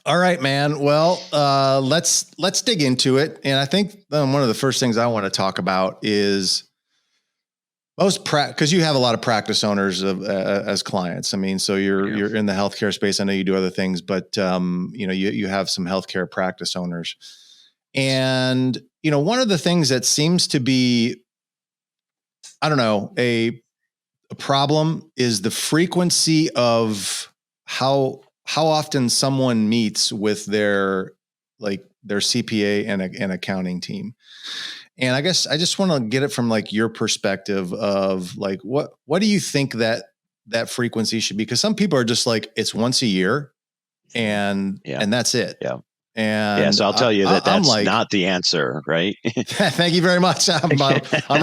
All right, man. Well, let's dig into it. And I think one of the first things I want to talk about is because you have a lot of practice owners as clients. I mean, so you're in the healthcare space. I know you do other things, but you have some healthcare practice owners, and one of the things that seems to be, I don't know, a problem is the frequency of how often someone meets with their CPA and accounting team. And I guess I just want to get it from like your perspective of like, what do you think that frequency should be? Because some people are just like, it's once a year and that's it. Yeah. And so I'll tell you that's like, not the answer, right? Thank you very much. I'm right. All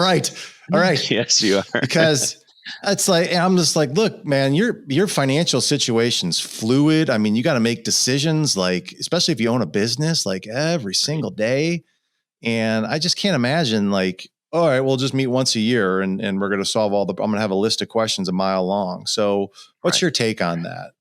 right. Yes, you are. Because it's like, I'm just like, look, man, your financial situation's fluid. I mean, you got to make decisions, like, especially if you own a business, like every single day. And I just can't imagine like, all right, we'll just meet once a year and we're going to solve I'm going to have a list of questions a mile long. So what's your take on that?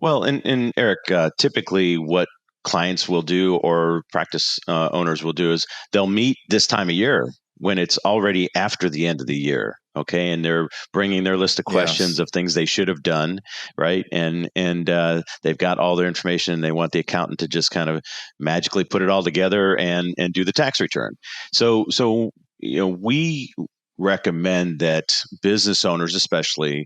Well, and Eric, typically what clients will do or practice owners will do is they'll meet this time of year when it's already after the end of the year. Okay. And they're bringing their list of questions of things they should have done. Right. And they've got all their information and they want the accountant to just kind of magically put it all together and do the tax return. So, we recommend that business owners especially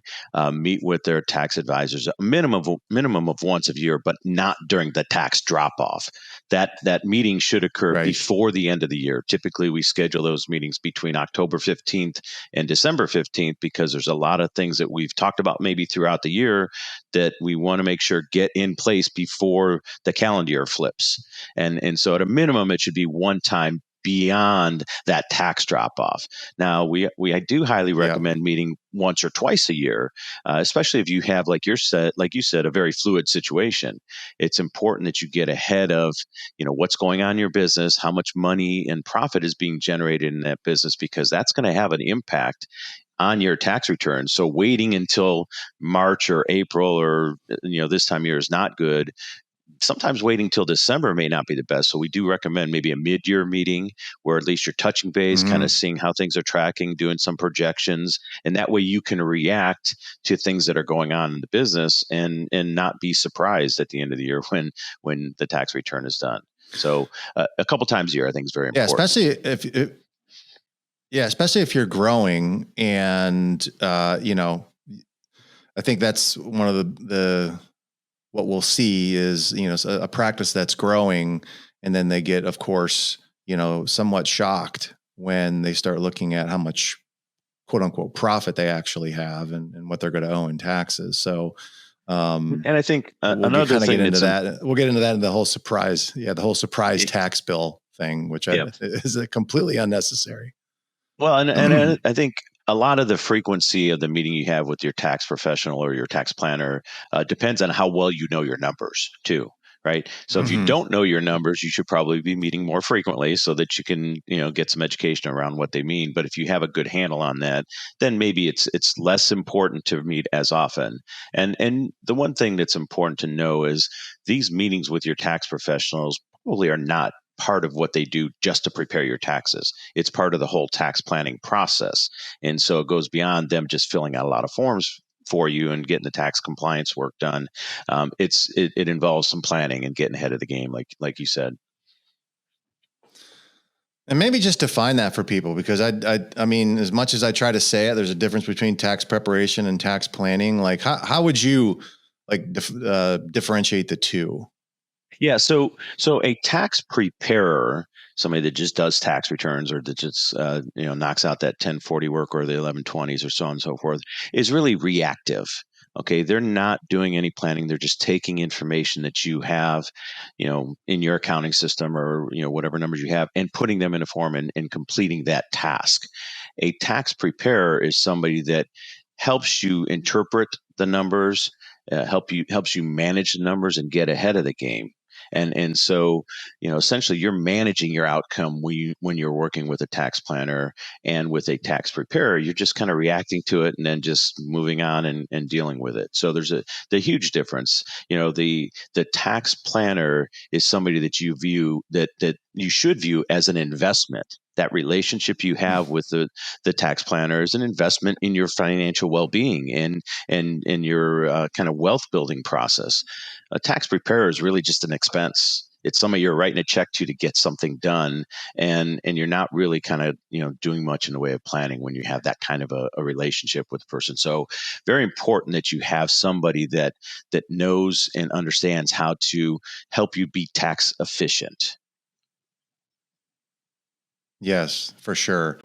meet with their tax advisors a minimum of once a year, but not during the tax drop off. That meeting should occur before the end of the year. Typically we schedule those meetings between October 15th and December 15th because there's a lot of things that we've talked about maybe throughout the year that we want to make sure get in place before the calendar year flips. And so at a minimum it should be one time beyond that tax drop off. Now, I do highly recommend meeting once or twice a year, especially if you have, like you said, a very fluid situation. It's important that you get ahead of, what's going on in your business, how much money and profit is being generated in that business, because that's going to have an impact on your tax return. So waiting until March or April or this time of year is not good. Sometimes waiting till December may not be the best. So we do recommend maybe a mid-year meeting where at least you're touching base, kind of seeing how things are tracking, doing some projections. And that way you can react to things that are going on in the business and not be surprised at the end of the year when the tax return is done. So a couple times a year, I think is very important. Especially if you're growing and, I think that's one of the what we'll see is, a practice that's growing, and then they get, of course, somewhat shocked when they start looking at how much quote unquote profit they actually have and what they're going to owe in taxes. So, and I think another thing into that, we'll get into that in the whole surprise. Yeah. The whole surprise tax bill thing, which is completely unnecessary. Well, and I think a lot of the frequency of the meeting you have with your tax professional or your tax planner depends on how well you know your numbers too, right? So if you don't know your numbers, you should probably be meeting more frequently so that you can, get some education around what they mean. But if you have a good handle on that, then maybe it's less important to meet as often. And the one thing that's important to know is these meetings with your tax professionals probably are not part of what they do just to prepare your taxes. It's part of the whole tax planning process. And so it goes beyond them just filling out a lot of forms for you and getting the tax compliance work done. It involves some planning and getting ahead of the game, like you said. And maybe just define that for people, because I mean, as much as I try to say it, there's a difference between tax preparation and tax planning. Like, how would you differentiate the two? Yeah, so a tax preparer, somebody that just does tax returns or that just knocks out that 1040 work or the 1120s or so on and so forth, is really reactive. Okay, they're not doing any planning. They're just taking information that you have, in your accounting system or whatever numbers you have, and putting them in a form and completing that task. A tax preparer is somebody that helps you interpret the numbers, helps you manage the numbers and get ahead of the game. And so, essentially you're managing your outcome when you're working with a tax planner and with a tax preparer. You're just kind of reacting to it and then just moving on and dealing with it. So there's the huge difference. The tax planner is somebody that you view that you should view as an investment. That relationship you have with the tax planner is an investment in your financial well-being and in your kind of wealth building process. A tax preparer is really just an expense. It's somebody you're writing a check to get something done, and you're not really kind of doing much in the way of planning when you have that kind of a relationship with a person. So very important that you have somebody that knows and understands how to help you be tax efficient. Yes, for sure.